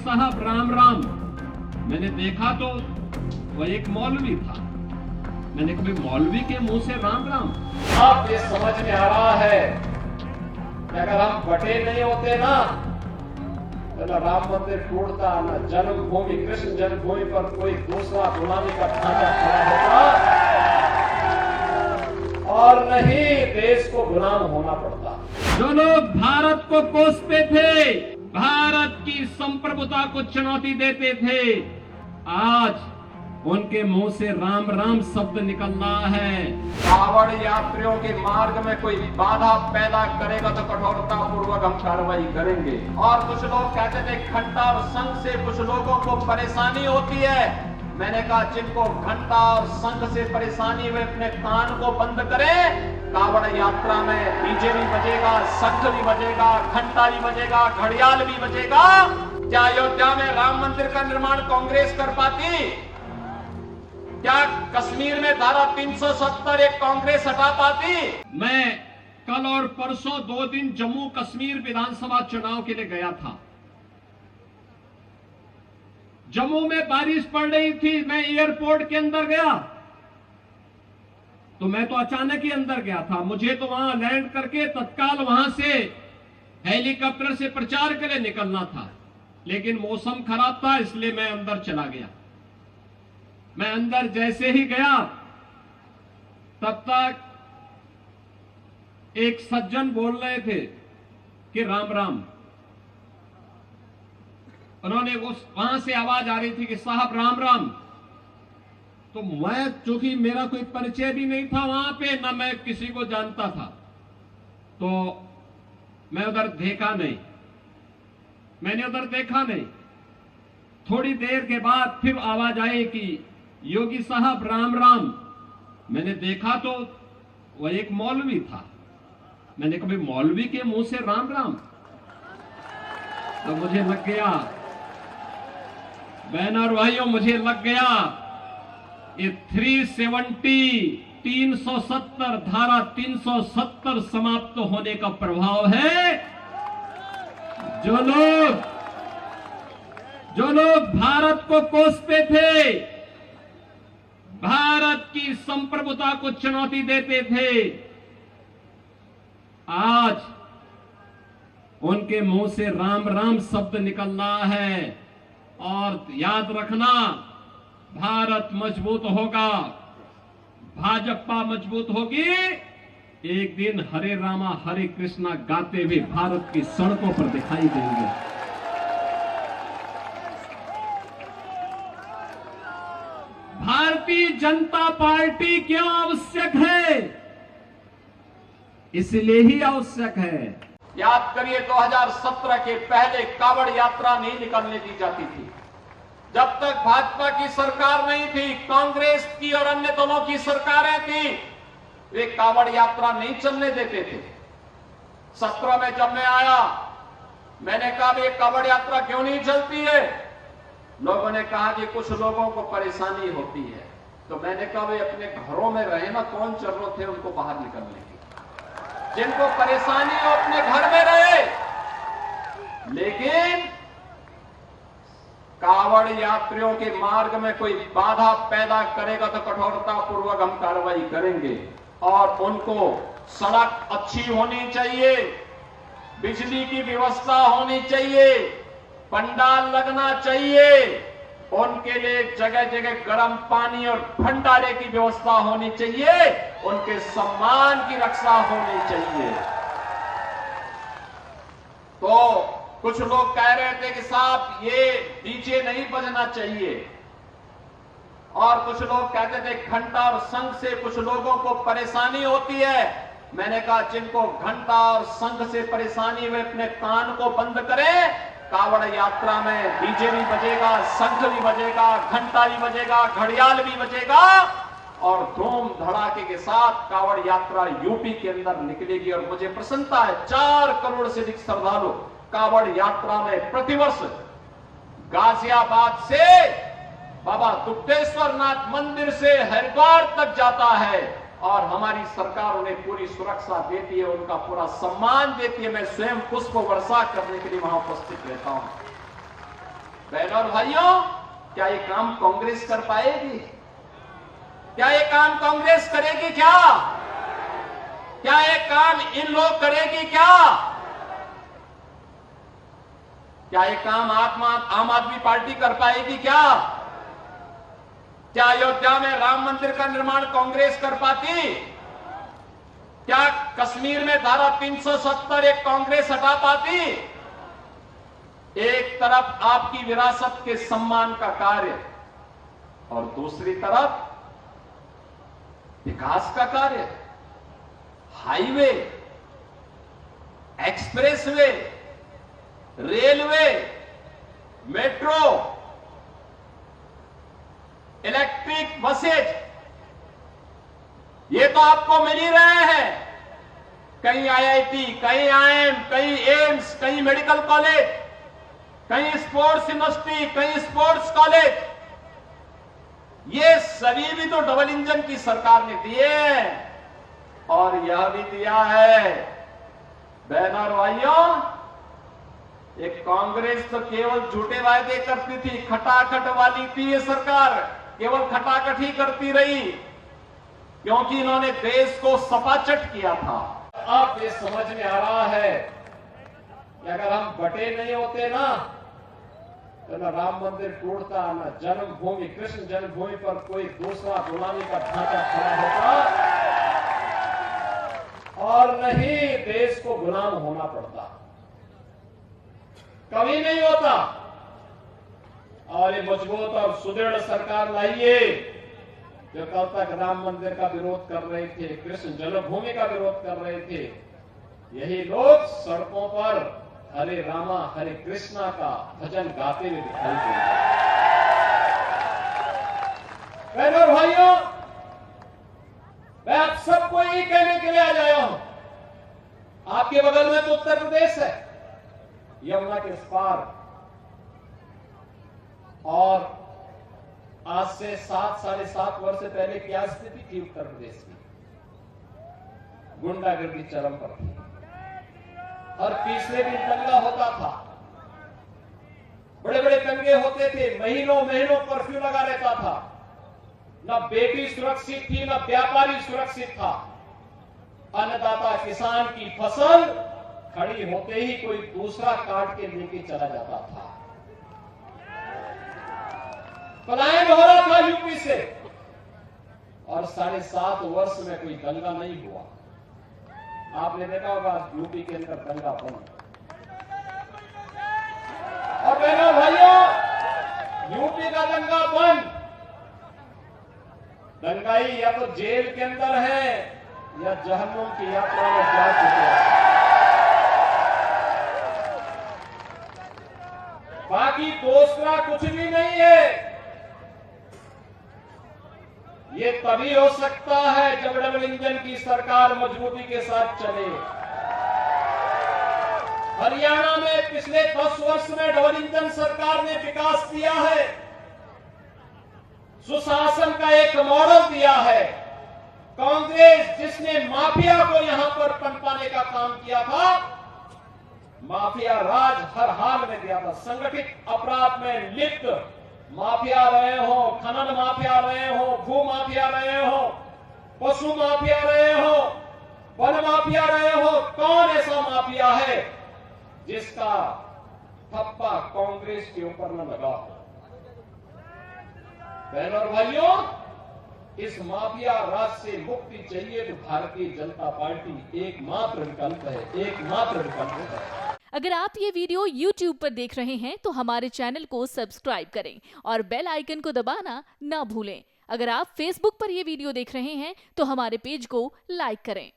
साहब राम राम। मैंने देखा तो वह एक मौलवी था। मैंने कभी मौलवी के मुंह से राम राम। अब ये समझ में आ रहा है कि अगर हम बटे नहीं होते ना तो न राम मंदिर टूटता, न जन्मभूमि कृष्ण जन्मभूमि पर कोई दूसरा गुलामी का ढांचा खड़ा होता और नहीं देश को गुलाम होना पड़ता। जो लोग भारत को कोसते थे, भारत की संप्रभुता को चुनौती देते थे, आज उनके मुंह से राम राम शब्द निकल रहा है। कावड़ यात्रियों के मार्ग में कोई बाधा पैदा करेगा तो कठोरता पूर्वक हम कार्रवाई करेंगे। और कुछ लोग कहते थे घंटा और संघ से कुछ लोगों को परेशानी होती है। मैंने कहा जिनको घंटा और संघ से परेशानी वे अपने कान को बंद करें। कावड़ यात्रा में डीजे भी बजेगा, शंख भी बजेगा, घंटा भी बजेगा, घड़ियाल भी बजेगा। क्या अयोध्या में राम मंदिर का निर्माण कांग्रेस कर पाती? क्या कश्मीर में धारा 370 एक कांग्रेस हटा पाती? मैं कल और परसों 2 दिन जम्मू कश्मीर विधानसभा चुनाव के लिए गया था। जम्मू में बारिश पड़ रही थी। मैं एयरपोर्ट के अंदर गया तो मैं तो अचानक ही अंदर गया था। मुझे तो वहां लैंड करके तत्काल वहां से हेलीकॉप्टर से प्रचार के लिए निकलना था, लेकिन मौसम खराब था इसलिए मैं अंदर चला गया। मैं अंदर जैसे ही गया तब तक एक सज्जन बोल रहे थे कि राम राम। उन्होंने वहां से आवाज आ रही थी कि साहब राम राम। तो मैं, चूंकि मेरा कोई परिचय भी नहीं था वहां पे, ना मैं किसी को जानता था, तो मैं उधर देखा नहीं। मैंने उधर देखा नहीं। थोड़ी देर के बाद फिर आवाज आई कि योगी साहब राम राम। मैंने देखा तो वह एक मौलवी था। मैंने कभी मौलवी के मुंह से राम राम, तो मुझे लग गया, बहन और भाइयों, मुझे लग गया ये 370 धारा 370 समाप्त होने का प्रभाव है। जो लोग भारत को कोसते थे, भारत की संप्रभुता को चुनौती देते थे, आज उनके मुंह से राम राम शब्द निकल रहा है। और याद रखना, भारत मजबूत होगा, भाजपा मजबूत होगी। एक दिन हरे रामा हरे कृष्णा गाते हुए भारत की सड़कों पर दिखाई देंगे। भारतीय जनता पार्टी क्यों आवश्यक है? इसलिए ही आवश्यक है। याद करिए 2017 के पहले कावड़ यात्रा नहीं निकलने दी जाती थी। जब तक भाजपा की सरकार नहीं थी, कांग्रेस की और अन्य दलों की सरकारें थी, वे कावड़ यात्रा नहीं चलने देते थे। 17 में जब मैं आया, मैंने कहा ये कावड़ यात्रा क्यों नहीं चलती है? लोगों ने कहा कि कुछ लोगों को परेशानी होती है। तो मैंने कहा वे अपने घरों में रहे ना, कौन जरूरत है उनको बाहर निकलने की? जिनको परेशानी हो अपने घर में रहे। लेकिन कावड़ यात्रियों के मार्ग में कोई बाधा पैदा करेगा तो कठोरता पूर्वक हम कार्रवाई करेंगे। और उनको सड़क अच्छी होनी चाहिए, बिजली की व्यवस्था होनी चाहिए, पंडाल लगना चाहिए, उनके लिए जगह जगह गर्म पानी और भंडारे की व्यवस्था होनी चाहिए, उनके सम्मान की रक्षा होनी चाहिए। तो कुछ लोग कह रहे थे कि साहब ये डीजे नहीं बजना चाहिए, और कुछ लोग कहते थे घंटा और शंख से कुछ लोगों को परेशानी होती है। मैंने कहा जिनको घंटा और शंख से परेशानी वे अपने कान को बंद करें। कावड़ यात्रा में डीजे भी बजेगा, शंख भी बजेगा, घंटा भी बजेगा, घड़ियाल भी बजेगा, और धूम धड़ाके के साथ कावड़ यात्रा यूपी के अंदर निकलेगी। और मुझे प्रसन्नता है, 4 करोड़ से अधिक श्रद्धालु कावड़ यात्रा में प्रतिवर्ष गाजियाबाद से बाबा दुग्धेश्वर नाथ मंदिर से हरिद्वार तक जाता है। और हमारी सरकार उन्हें पूरी सुरक्षा देती है, उनका पूरा सम्मान देती है। मैं स्वयं पुष्प वर्षा करने के लिए वहां उपस्थित रहता हूं। बहनों और भाइयों, क्या ये काम कांग्रेस कर पाएगी? क्या ये काम कांग्रेस करेगी? क्या ये काम इन लोग करेगी? क्या ये काम आम आदमी पार्टी कर पाएगी? क्या अयोध्या में राम मंदिर का निर्माण कांग्रेस कर पाती? क्या कश्मीर में धारा 370 एक कांग्रेस हटा पाती? एक तरफ आपकी विरासत के सम्मान का कार्य और दूसरी तरफ विकास का कार्य, highway, expressway, railway, metro, electric buses, ये तो आपको मिल ही रहे हैं। कहीं आईआईटी, कहीं आईएम, कहीं एम्स, कहीं मेडिकल कॉलेज, कहीं स्पोर्ट्स यूनिवर्सिटी, कहीं स्पोर्ट्स कॉलेज, ये सभी भी तो डबल इंजन की सरकार ने दिए। और यह भी दिया है बहनों और भाइयों, एक कांग्रेस तो केवल झूठे वायदे करती थी, खटाखट वाली थी ये सरकार, केवल खटाखट ही करती रही, क्योंकि इन्होंने देश को सपाचट किया था। अब ये समझ में आ रहा है कि अगर हम बटे नहीं होते ना, तो न राम मंदिर टूटता, न जन्मभूमि, कृष्ण जन्मभूमि पर कोई दूसरा गुलामी का ढांचा खड़ा होता, और नहीं देश को गुलाम होना पड़ता, कभी नहीं होता। और ये मजबूत और सुदृढ़ सरकार लाइए, जो कल तक राम मंदिर का विरोध कर रहे थे, कृष्ण जन्मभूमि का विरोध कर रहे थे, यही लोग सड़कों पर हरे रामा हरे कृष्णा का भजन गाते हुए दिखाई देंगे। बहनों और भाइयों, मैं आप सबको यही कहने के लिए आ जाया हूं, आपके बगल में तो उत्तर प्रदेश है, यमुना के उस पार, और आज से 7-7.5 वर्ष पहले क्या स्थिति थी उत्तर प्रदेश की? गुंडागर्दी चरम पर थी, और तीसरे दिन दंगा होता था, बड़े बड़े दंगे होते थे, महीनों महीनों कर्फ्यू लगा रहता था, न बेटी सुरक्षित थी, न व्यापारी सुरक्षित था। अन्नदाता किसान की फसल खड़ी होते ही कोई दूसरा काट के लेके चला जाता था। पलायन हो रहा था यूपी से, और 7.5 वर्ष में कोई दंगा नहीं हुआ। आपने देखा होगा यूपी के अंदर दंगा बंद। और बहनों भाइयों, यूपी का दंगा बंद, दंगाई या तो जेल के अंदर है या जहन्नुम की यात्रा में जा चुके हैं। बाकी दूसरा कुछ भी नहीं है। ये तभी हो सकता है जब डबल इंजन की सरकार मजबूती के साथ चले। हरियाणा में पिछले 10 वर्ष में डबल इंजन सरकार ने विकास किया है, सुशासन का एक मॉडल दिया है। कांग्रेस जिसने माफिया को यहां पर पनपाने का काम किया था, माफिया राज हर हाल में दिया था। संगठित अपराध में लिप्त माफिया रहे हो, खनन माफिया रहे हो, भू माफिया रहे हो, पशु माफिया रहे हो, वन माफिया रहे हो, कौन ऐसा माफिया है जिसका ठप्पा कांग्रेस के ऊपर न लगा हो? बहनों और भाइयों, इस माफिया राज से मुक्ति चाहिए तो भारतीय जनता पार्टी एकमात्र विकल्प है, एकमात्र विकल्प है। अगर आप ये वीडियो YouTube पर देख रहे हैं तो हमारे चैनल को सब्सक्राइब करें और बेल आइकन को दबाना ना भूलें। अगर आप Facebook पर ये वीडियो देख रहे हैं तो हमारे पेज को लाइक करें।